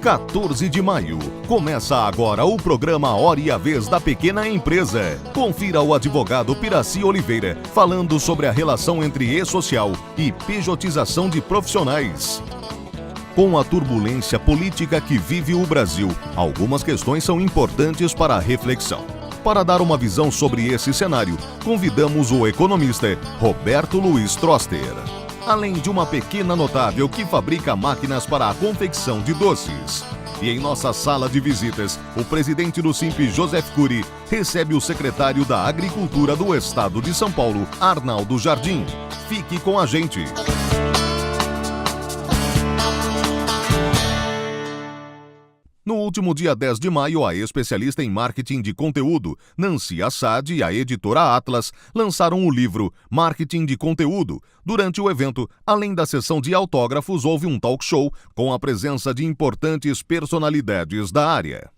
14 de maio. Começa agora o programa Hora e a Vez da Pequena Empresa. Confira o advogado Piraci Oliveira falando sobre a relação entre e-social e pejotização de profissionais. Com a turbulência política que vive o Brasil, algumas questões são importantes para a reflexão. Para dar uma visão sobre esse cenário, convidamos o economista Roberto Luiz Troster. Além de uma pequena notável que fabrica máquinas para a confecção de doces. E em nossa sala de visitas, o presidente do Simp, Joseph Cury, recebe o secretário da Agricultura do Estado de São Paulo, Arnaldo Jardim. Fique com a gente! No último dia 10 de maio, a especialista em marketing de conteúdo, Nancy Assad, e a editora Atlas lançaram o livro Marketing de Conteúdo. Durante o evento, além da sessão de autógrafos, houve um talk show com a presença de importantes personalidades da área.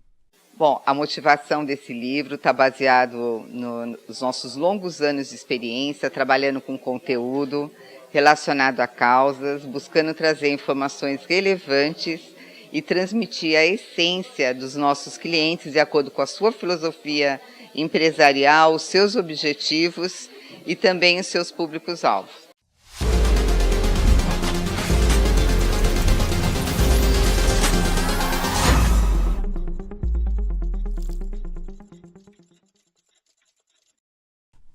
Bom, a motivação desse livro está baseado nos nossos longos anos de experiência, trabalhando com conteúdo relacionado a causas, buscando trazer informações relevantes e transmitir a essência dos nossos clientes de acordo com a sua filosofia empresarial, os seus objetivos e também os seus públicos-alvos.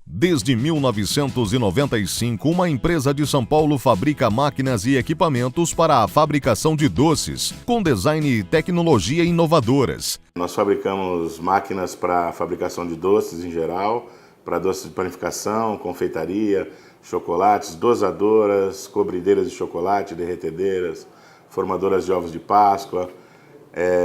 Desde 1995, uma empresa de São Paulo fabrica máquinas e equipamentos para a fabricação de doces, com design e tecnologia inovadoras. Nós fabricamos máquinas para a fabricação de doces em geral, para doces de panificação, confeitaria, chocolates, dosadoras, cobrideiras de chocolate, derretedeiras, formadoras de ovos de Páscoa,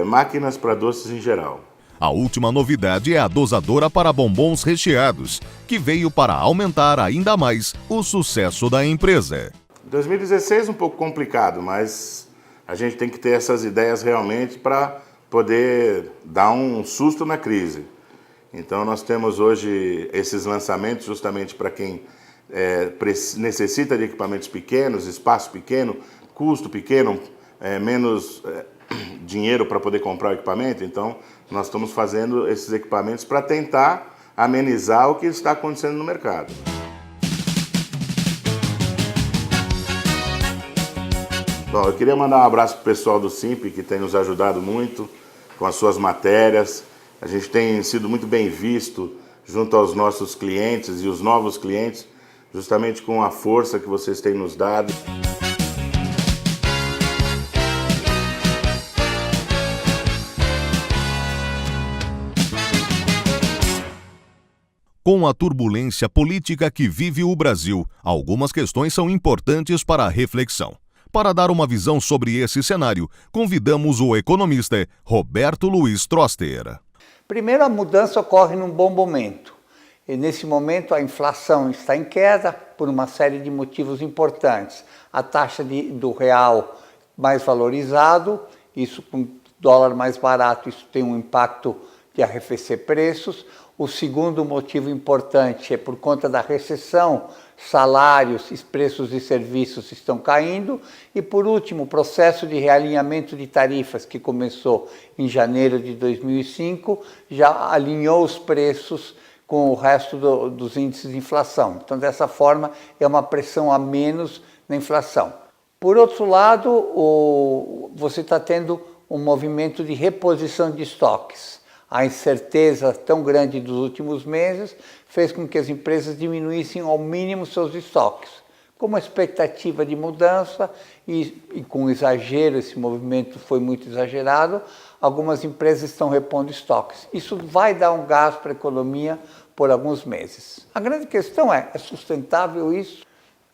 máquinas para doces em geral. A última novidade é a dosadora para bombons recheados, que veio para aumentar ainda mais o sucesso da empresa. 2016 um pouco complicado, mas a gente tem que ter essas ideias realmente para poder dar um susto na crise. Então nós temos hoje esses lançamentos justamente para quem necessita de equipamentos pequenos, espaço pequeno, custo pequeno, menos dinheiro para poder comprar o equipamento. Então nós estamos fazendo esses equipamentos para tentar amenizar o que está acontecendo no mercado. Bom, eu queria mandar um abraço para o pessoal do Simp, que tem nos ajudado muito com as suas matérias. A gente tem sido muito bem visto junto aos nossos clientes e os novos clientes, justamente com a força que vocês têm nos dado. Com a turbulência política que vive o Brasil, algumas questões são importantes para a reflexão. Para dar uma visão sobre esse cenário, convidamos o economista Roberto Luiz Troster. Primeiro, a mudança ocorre num bom momento. E nesse momento a inflação está em queda por uma série de motivos importantes. A taxa do real mais valorizado, isso com dólar mais barato, isso tem um impacto de arrefecer preços. O segundo motivo importante é por conta da recessão, salários e preços de serviços estão caindo. E por último, o processo de realinhamento de tarifas que começou em janeiro de 2005 já alinhou os preços com o resto dos índices de inflação. Então, dessa forma, é uma pressão a menos na inflação. Por outro lado, você está tendo um movimento de reposição de estoques. A incerteza tão grande dos últimos meses fez com que as empresas diminuíssem ao mínimo seus estoques. Com uma expectativa de mudança e com exagero, esse movimento foi muito exagerado, algumas empresas estão repondo estoques. Isso vai dar um gás para a economia por alguns meses. A grande questão é sustentável isso?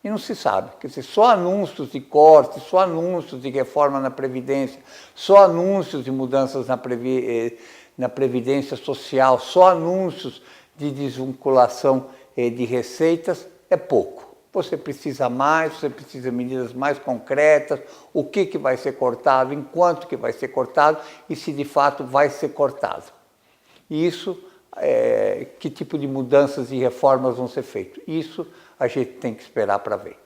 E não se sabe. Quer dizer, só anúncios de cortes, só anúncios de reforma na Previdência, só anúncios de mudanças na Previdência Social, só anúncios de desvinculação de receitas é pouco. Você precisa mais, você precisa de medidas mais concretas, o que vai ser cortado, enquanto que vai ser cortado e se de fato vai ser cortado. E isso, que tipo de mudanças e reformas vão ser feitas? Isso a gente tem que esperar para ver.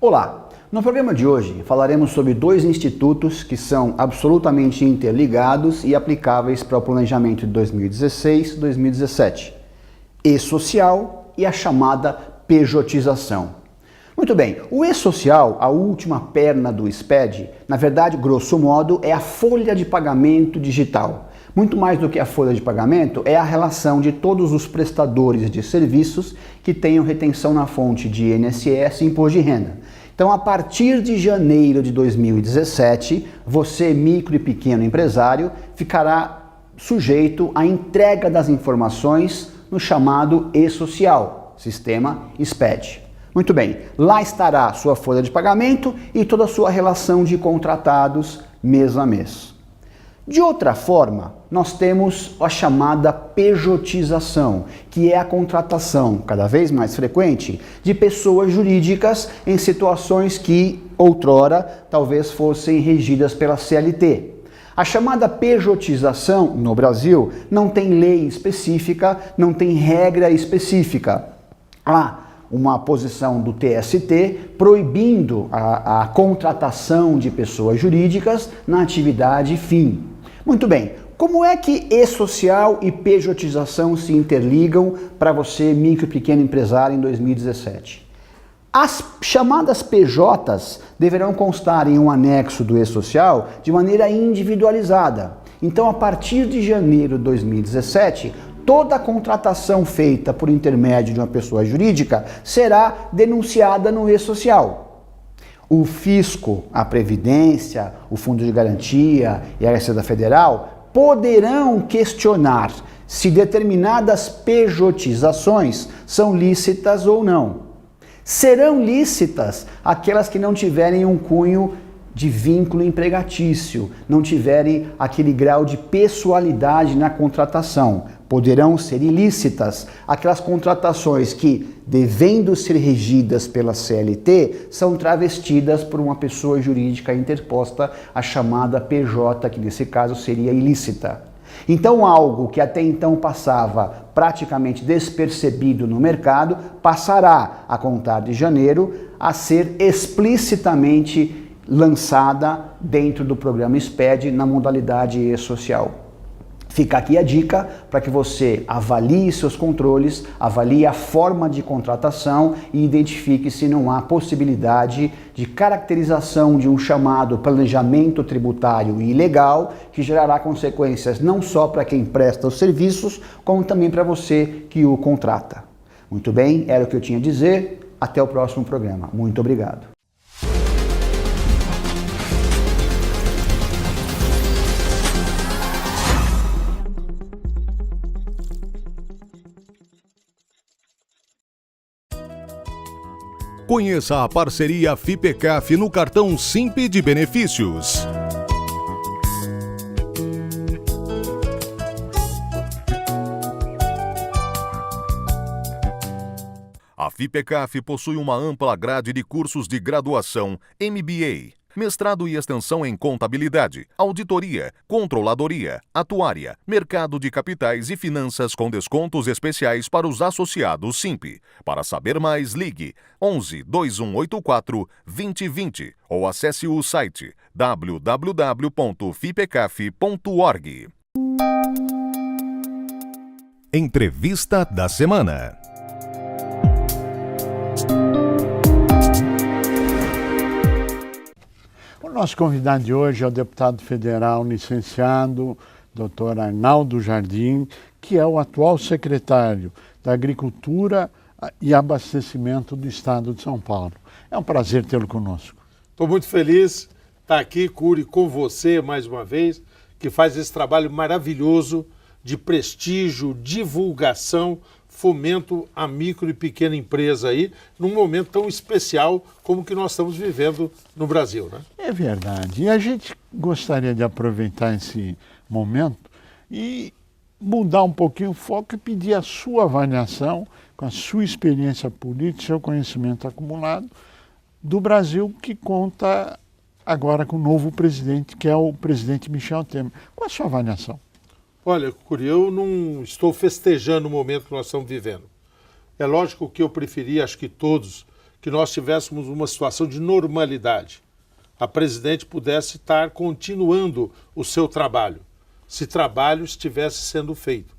Olá! No programa de hoje falaremos sobre dois institutos que são absolutamente interligados e aplicáveis para o planejamento de 2016-2017. E-Social e a chamada pejotização. Muito bem, o E-Social, a última perna do SPED, na verdade, grosso modo, é a folha de pagamento digital. Muito mais do que a folha de pagamento, é a relação de todos os prestadores de serviços que tenham retenção na fonte de INSS e Imposto de Renda. Então, a partir de janeiro de 2017, você, micro e pequeno empresário, ficará sujeito à entrega das informações no chamado E-Social, sistema SPED. Muito bem, lá estará sua folha de pagamento e toda a sua relação de contratados mês a mês. De outra forma, nós temos a chamada pejotização, que é a contratação, cada vez mais frequente, de pessoas jurídicas em situações que, outrora, talvez fossem regidas pela CLT. A chamada pejotização, no Brasil, não tem lei específica, não tem regra específica. Há uma posição do TST proibindo a contratação de pessoas jurídicas na atividade fim. Muito bem, como é que E-Social e pejotização se interligam para você, micro e pequeno empresário, em 2017? As chamadas PJs deverão constar em um anexo do E-Social de maneira individualizada. Então, a partir de janeiro de 2017, toda a contratação feita por intermédio de uma pessoa jurídica será denunciada no E-Social. O Fisco, a Previdência, o Fundo de Garantia e a Receita Federal poderão questionar se determinadas pejotizações são lícitas ou não. Serão lícitas aquelas que não tiverem um cunho de vínculo empregatício, não tiverem aquele grau de pessoalidade na contratação. Poderão ser ilícitas aquelas contratações que, devendo ser regidas pela CLT, são travestidas por uma pessoa jurídica interposta, a chamada PJ, que nesse caso seria ilícita. Então, algo que até então passava praticamente despercebido no mercado, passará, a contar de janeiro, a ser explicitamente lançada dentro do programa SPED na modalidade E-Social. Fica aqui a dica para que você avalie seus controles, avalie a forma de contratação e identifique se não há possibilidade de caracterização de um chamado planejamento tributário ilegal, que gerará consequências não só para quem presta os serviços, como também para você que o contrata. Muito bem, era o que eu tinha a dizer. Até o próximo programa. Muito obrigado. Conheça a parceria FIPECAF no cartão Simpe de benefícios. A FIPECAF possui uma ampla grade de cursos de graduação, MBA, mestrado e extensão em contabilidade, auditoria, controladoria, atuária, mercado de capitais e finanças com descontos especiais para os associados Simpe. Para saber mais, ligue 11 2184 2020 ou acesse o site www.fipecaf.org. Entrevista da semana. O nosso convidado de hoje é o deputado federal licenciado Dr. Arnaldo Jardim, que é o atual secretário da Agricultura e Abastecimento do Estado de São Paulo. É um prazer tê-lo conosco. Estou muito feliz de estar aqui, Cury, com você mais uma vez, que faz esse trabalho maravilhoso de prestígio, divulgação, fomento à micro e pequena empresa aí, num momento tão especial como que nós estamos vivendo no Brasil, né? É verdade. E a gente gostaria de aproveitar esse momento e mudar um pouquinho o foco e pedir a sua avaliação, com a sua experiência política, seu conhecimento acumulado, do Brasil, que conta agora com o novo presidente, que é o presidente Michel Temer. Qual a sua avaliação? Olha, Cury, eu não estou festejando o momento que nós estamos vivendo. É lógico que eu preferi, acho que todos, que nós tivéssemos uma situação de normalidade, a presidente pudesse estar continuando o seu trabalho, se trabalho estivesse sendo feito.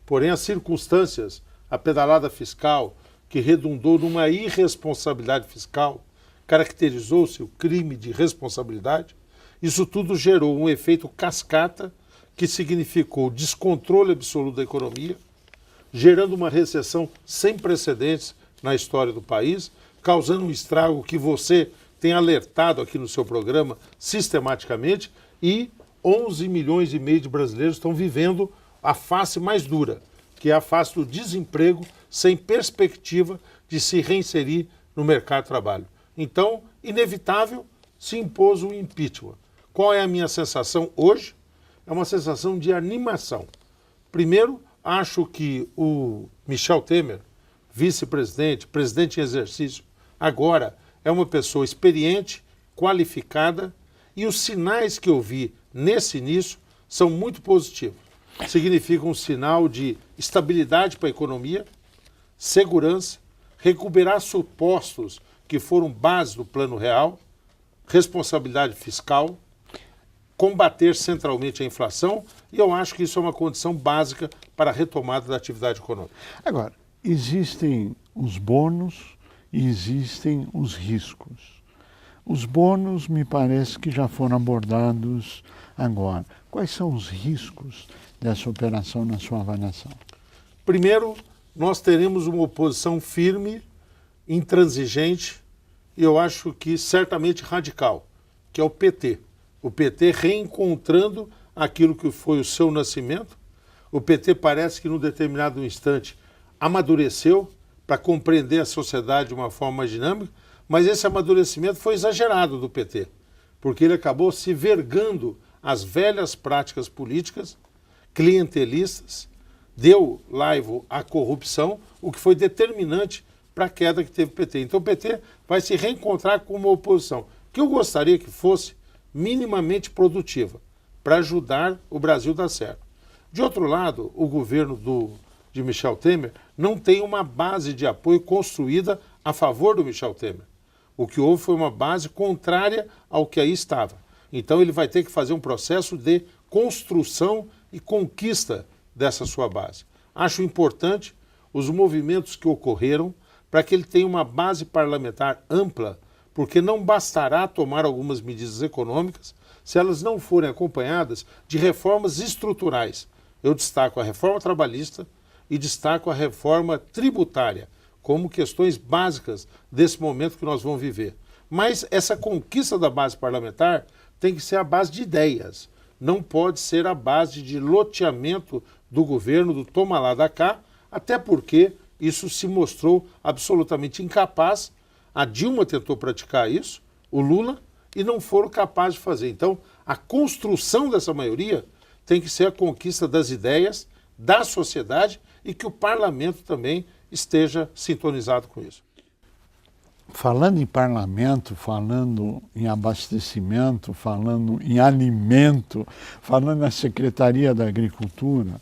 Porém, as circunstâncias, a pedalada fiscal, que redundou numa irresponsabilidade fiscal, caracterizou-se o crime de responsabilidade, isso tudo gerou um efeito cascata que significou descontrole absoluto da economia, gerando uma recessão sem precedentes na história do país, causando um estrago que você tem alertado aqui no seu programa sistematicamente, e 11 milhões e meio de brasileiros estão vivendo a face mais dura, que é a face do desemprego sem perspectiva de se reinserir no mercado de trabalho. Então, inevitável, se impôs o impeachment. Qual é a minha sensação hoje? É uma sensação de animação. Primeiro, acho que o Michel Temer, vice-presidente, presidente em exercício, agora é uma pessoa experiente, qualificada, e os sinais que eu vi nesse início são muito positivos. Significa um sinal de estabilidade para a economia, segurança, recuperar supostos que foram base do Plano Real, responsabilidade fiscal, combater centralmente a inflação, e eu acho que isso é uma condição básica para a retomada da atividade econômica. Agora, existem os bônus e existem os riscos. Os bônus me parece que já foram abordados agora. Quais são os riscos dessa operação na sua avaliação? Primeiro, nós teremos uma oposição firme, intransigente, e eu acho que certamente radical, que é o PT. O PT reencontrando aquilo que foi o seu nascimento. O PT parece que, num determinado instante, amadureceu para compreender a sociedade de uma forma mais dinâmica, mas esse amadurecimento foi exagerado do PT, porque ele acabou se vergando às velhas práticas políticas, clientelistas, deu laivo à corrupção, o que foi determinante para a queda que teve o PT. Então o PT vai se reencontrar com uma oposição, que eu gostaria que fosse minimamente produtiva, para ajudar o Brasil a dar certo. De outro lado, o governo de Michel Temer não tem uma base de apoio construída a favor do Michel Temer. O que houve foi uma base contrária ao que aí estava. Então ele vai ter que fazer um processo de construção e conquista dessa sua base. Acho importante os movimentos que ocorreram para que ele tenha uma base parlamentar ampla, porque não bastará tomar algumas medidas econômicas se elas não forem acompanhadas de reformas estruturais. Eu destaco a reforma trabalhista e destaco a reforma tributária como questões básicas desse momento que nós vamos viver. Mas essa conquista da base parlamentar tem que ser a base de ideias, não pode ser a base de loteamento do governo, do toma lá da cá, até porque isso se mostrou absolutamente incapaz. A Dilma tentou praticar isso, o Lula, e não foram capazes de fazer. Então, a construção dessa maioria tem que ser a conquista das ideias, da sociedade, e que o parlamento também esteja sintonizado com isso. Falando em parlamento, falando em abastecimento, falando em alimento, falando na Secretaria da Agricultura,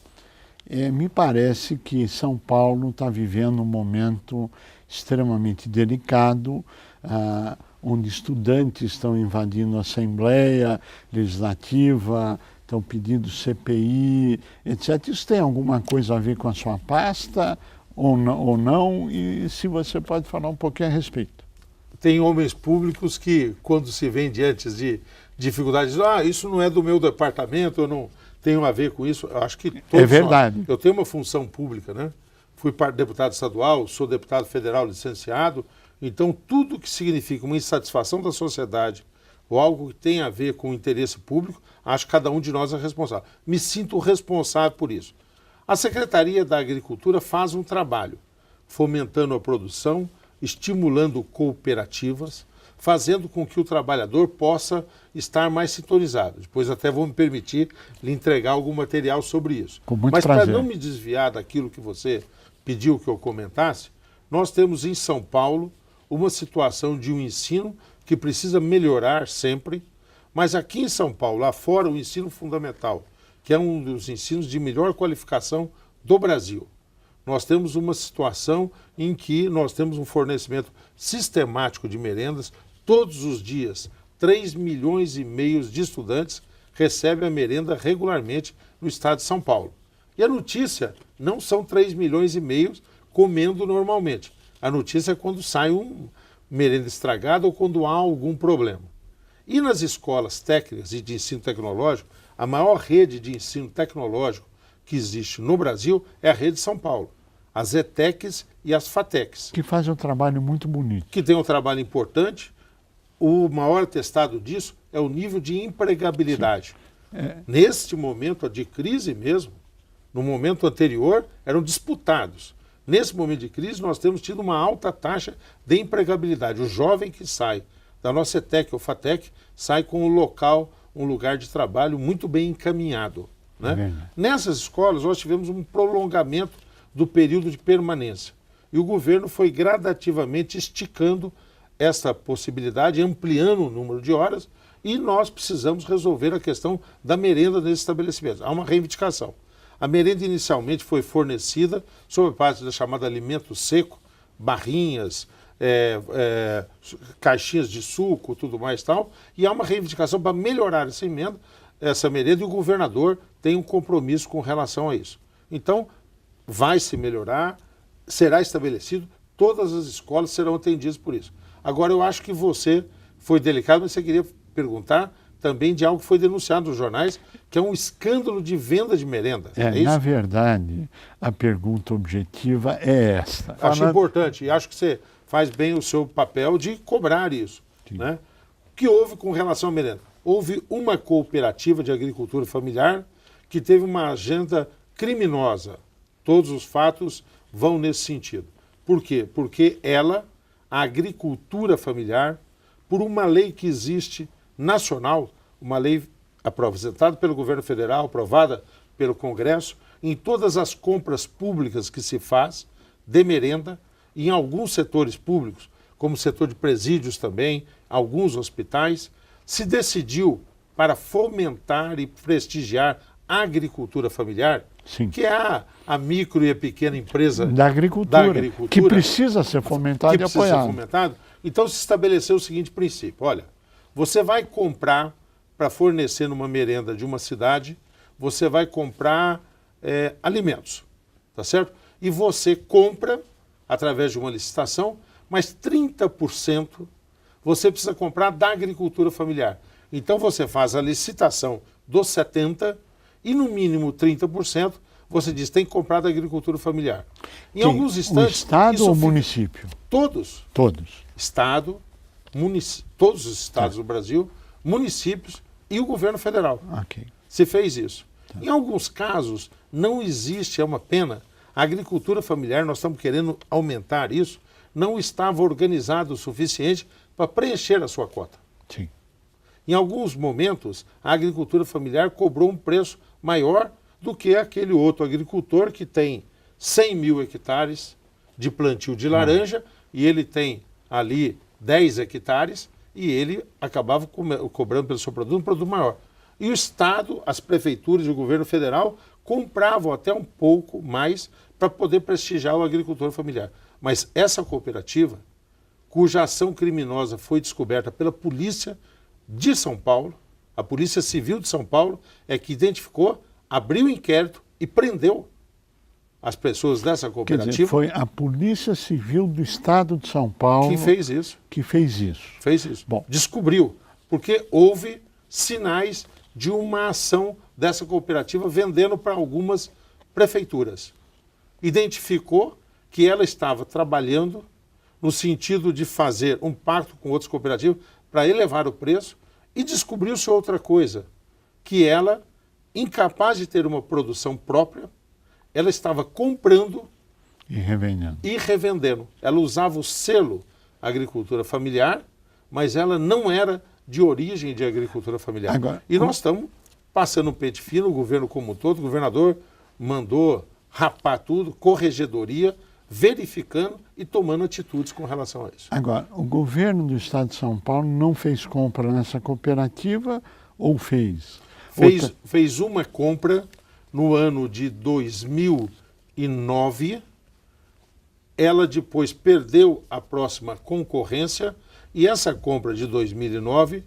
me parece que São Paulo está vivendo um momento extremamente delicado, onde estudantes estão invadindo a Assembleia Legislativa, estão pedindo CPI, etc. Isso tem alguma coisa a ver com a sua pasta ou não? E se você pode falar um pouquinho a respeito. Tem homens públicos que, quando se vêem diante de dificuldades, dizem, isso não é do meu departamento, eu não tenho a ver com isso. Eu acho que todos é verdade. Eu tenho uma função pública, né? Fui deputado estadual, sou deputado federal licenciado, então tudo que significa uma insatisfação da sociedade ou algo que tenha a ver com o interesse público, acho que cada um de nós é responsável. Me sinto responsável por isso. A Secretaria da Agricultura faz um trabalho, fomentando a produção, estimulando cooperativas, fazendo com que o trabalhador possa estar mais sintonizado. Depois até vou me permitir lhe entregar algum material sobre isso. Com muito Mas prazer. para não me desviar daquilo que você pediu que eu comentasse, nós temos em São Paulo uma situação de um ensino que precisa melhorar sempre, mas aqui em São Paulo, lá fora, o ensino fundamental, que é um dos ensinos de melhor qualificação do Brasil. nós temos uma situação em que nós temos um fornecimento sistemático de merendas. Todos os dias, 3,5 milhões de estudantes recebem a merenda regularmente no estado de São Paulo. E a notícia não são 3,5 milhões comendo normalmente. A notícia é quando sai merenda estragada ou quando há algum problema. E nas escolas técnicas e de ensino tecnológico, a maior rede de ensino tecnológico que existe no Brasil é a rede de São Paulo. As ETECs e as FATECs. Que fazem um trabalho muito bonito. Que tem um trabalho importante. O maior atestado disso é o nível de empregabilidade. Neste momento de crise mesmo, no momento anterior, eram disputados. Nesse momento de crise, nós temos tido uma alta taxa de empregabilidade. O jovem que sai da nossa ETEC ou FATEC sai com um lugar de trabalho muito bem encaminhado. Né? Nessas escolas, nós tivemos um prolongamento do período de permanência. E o governo foi gradativamente esticando essa possibilidade, ampliando o número de horas, e nós precisamos resolver a questão da merenda nesses estabelecimentos. Há uma reivindicação. A merenda inicialmente foi fornecida sob a base da chamada alimento seco, barrinhas, caixinhas de suco, tudo mais e tal, e há uma reivindicação para melhorar essa merenda, e o governador tem um compromisso com relação a isso. Então, vai se melhorar, será estabelecido, todas as escolas serão atendidas por isso. Agora, eu acho que você foi delicado, mas você queria perguntar também de algo que foi denunciado nos jornais, que é um escândalo de venda de merenda. É isso? Na verdade, a pergunta objetiva é esta. Acho importante, e acho que você faz bem o seu papel de cobrar isso. Né? O que houve com relação à merenda? Houve uma cooperativa de agricultura familiar que teve uma agenda criminosa. Todos os fatos vão nesse sentido. Por quê? Porque a agricultura familiar, por uma lei que existe nacional, uma lei apresentada pelo governo federal, aprovada pelo Congresso, em todas as compras públicas que se faz de merenda, em alguns setores públicos, como o setor de presídios também, alguns hospitais, se decidiu para fomentar e prestigiar a agricultura familiar, que é a micro e a pequena empresa da agricultura, que precisa ser fomentada e apoiada. Então se estabeleceu o seguinte princípio: olha, você vai comprar para fornecer numa merenda de uma cidade, você vai comprar alimentos, tá certo? E você compra através de uma licitação, mas 30% você precisa comprar da agricultura familiar. Então você faz a licitação dos 70% e no mínimo 30% você diz tem que comprar da agricultura familiar. Em alguns instantes... O Estado ou o município? Todos. Todos. Estado, todos os estados do Brasil, municípios e o governo federal. Okay. Se fez isso. Em alguns casos, não existe, é uma pena, a agricultura familiar, nós estamos querendo aumentar isso, não estava organizado o suficiente para preencher a sua cota. Sim. Em alguns momentos, a agricultura familiar cobrou um preço maior do que aquele outro agricultor que tem 100 mil hectares de plantio de laranja e ele tem ali 10 hectares e ele acabava cobrando pelo seu produto um produto maior. E o Estado, as prefeituras e o governo federal compravam até um pouco mais para poder prestigiar o agricultor familiar. Mas essa cooperativa, cuja ação criminosa foi descoberta pela polícia de São Paulo, a Polícia Civil de São Paulo, é que identificou, abriu o inquérito e prendeu as pessoas dessa cooperativa. Quer dizer, foi a Polícia Civil do Estado de São Paulo que fez isso. Fez isso. Bom, descobriu, porque houve sinais de uma ação dessa cooperativa vendendo para algumas prefeituras. Identificou que ela estava trabalhando no sentido de fazer um pacto com outras cooperativas para elevar o preço e descobriu-se outra coisa, que ela, incapaz de ter uma produção própria, ela estava comprando e revendendo. Ela usava o selo agricultura familiar, mas ela não era de origem de agricultura familiar. Agora, e nós estamos passando um pente fino, o governo como um todo, o governador mandou rapar tudo, corregedoria, verificando e tomando atitudes com relação a isso. Agora, o governo do Estado de São Paulo não fez compra nessa cooperativa ou fez? Fez uma compra no ano de 2009, ela depois perdeu a próxima concorrência e essa compra de 2009,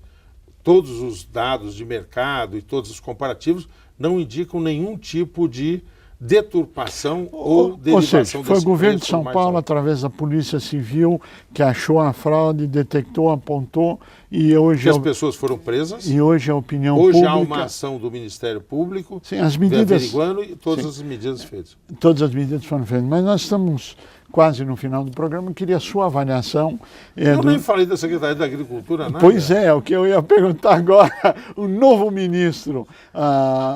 todos os dados de mercado e todos os comparativos não indicam nenhum tipo de deturpação ou derivação. Ou seja, foi o governo de São Paulo, através da Polícia Civil, que achou a fraude, detectou, apontou e hoje... as pessoas foram presas. E hoje a opinião pública... Hoje há uma ação do Ministério Público, sim, as medidas, averiguando e todas as medidas feitas. Todas as medidas foram feitas, mas nós estamos quase no final do programa, eu queria a sua avaliação. Eu nem falei da Secretaria da Agricultura, nada. Pois é, o que eu ia perguntar agora, o novo ministro,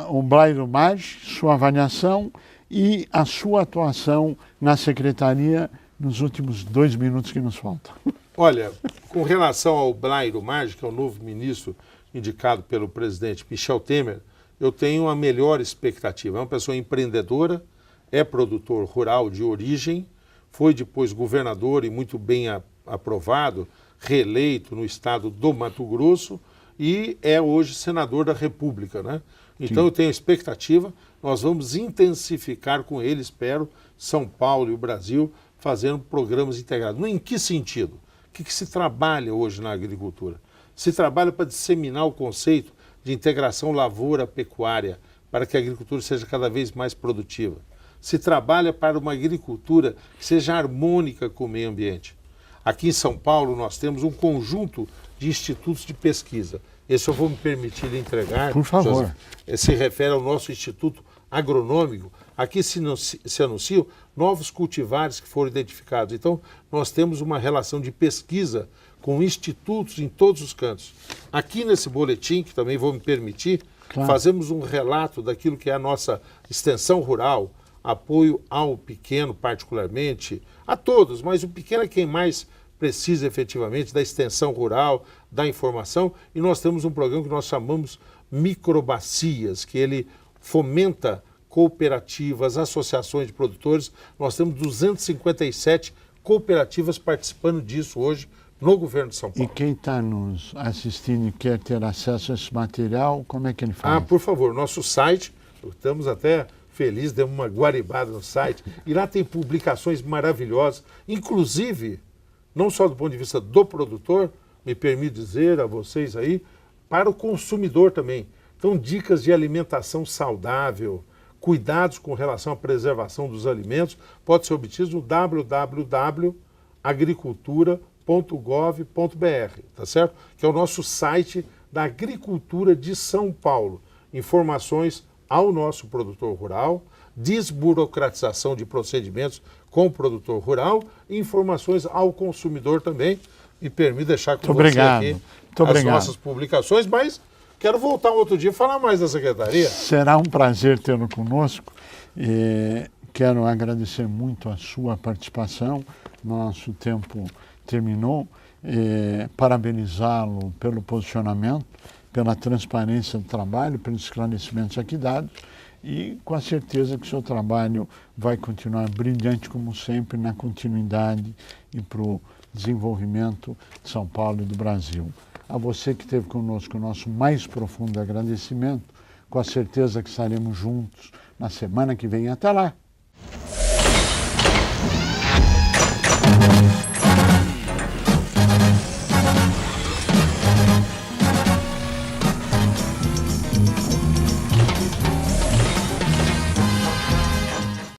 o Blairo Maggi, sua avaliação e a sua atuação na Secretaria nos últimos 2 minutos que nos faltam. Olha, com relação ao Blairo Maggi, que é o novo ministro indicado pelo presidente Michel Temer, eu tenho a melhor expectativa. É uma pessoa empreendedora, é produtor rural de origem, foi depois governador e muito bem aprovado, reeleito no estado do Mato Grosso e é hoje senador da República, né? Então eu tenho expectativa, nós vamos intensificar com ele, espero, São Paulo e o Brasil, fazendo programas integrados. Em que sentido? O que se trabalha hoje na agricultura? Se trabalha para disseminar o conceito de integração lavoura-pecuária, para que a agricultura seja cada vez mais produtiva. Se trabalha para uma agricultura que seja harmônica com o meio ambiente. Aqui em São Paulo nós temos um conjunto de institutos de pesquisa. Esse eu vou me permitir lhe entregar. Por favor. Se refere ao nosso Instituto Agronômico. Aqui se anunciam novos cultivares que foram identificados. Então, nós temos uma relação de pesquisa com institutos em todos os cantos. Aqui nesse boletim, que também vou me permitir, fazemos um relato daquilo que é a nossa extensão rural, apoio ao pequeno particularmente, a todos, mas o pequeno é quem mais precisa efetivamente da extensão rural, da informação, e nós temos um programa que nós chamamos Microbacias, que ele fomenta cooperativas, associações de produtores. Nós temos 257 cooperativas participando disso hoje no governo de São Paulo. E quem está nos assistindo e quer ter acesso a esse material, como é que ele faz? Por favor, nosso site, estamos até felizes, demos uma guaribada no site, e lá tem publicações maravilhosas, inclusive, não só do ponto de vista do produtor, me permite dizer a vocês aí, para o consumidor também. Então, dicas de alimentação saudável, cuidados com relação à preservação dos alimentos, pode ser obtido no www.agricultura.gov.br, tá certo? Que é o nosso site da Agricultura de São Paulo. Informações ao nosso produtor rural, desburocratização de procedimentos com o produtor rural e informações ao consumidor também. Me permite deixar com você aqui as nossas publicações, mas quero voltar um outro dia e falar mais da Secretaria. Será um prazer tê-lo conosco. Quero agradecer muito a sua participação. Nosso tempo terminou. Parabenizá-lo pelo posicionamento, pela transparência do trabalho, pelos esclarecimentos aqui dados e com a certeza que o seu trabalho vai continuar brilhante como sempre na continuidade e para o desenvolvimento de São Paulo e do Brasil. A você que esteve conosco, o nosso mais profundo agradecimento, com a certeza que estaremos juntos na semana que vem. Até lá!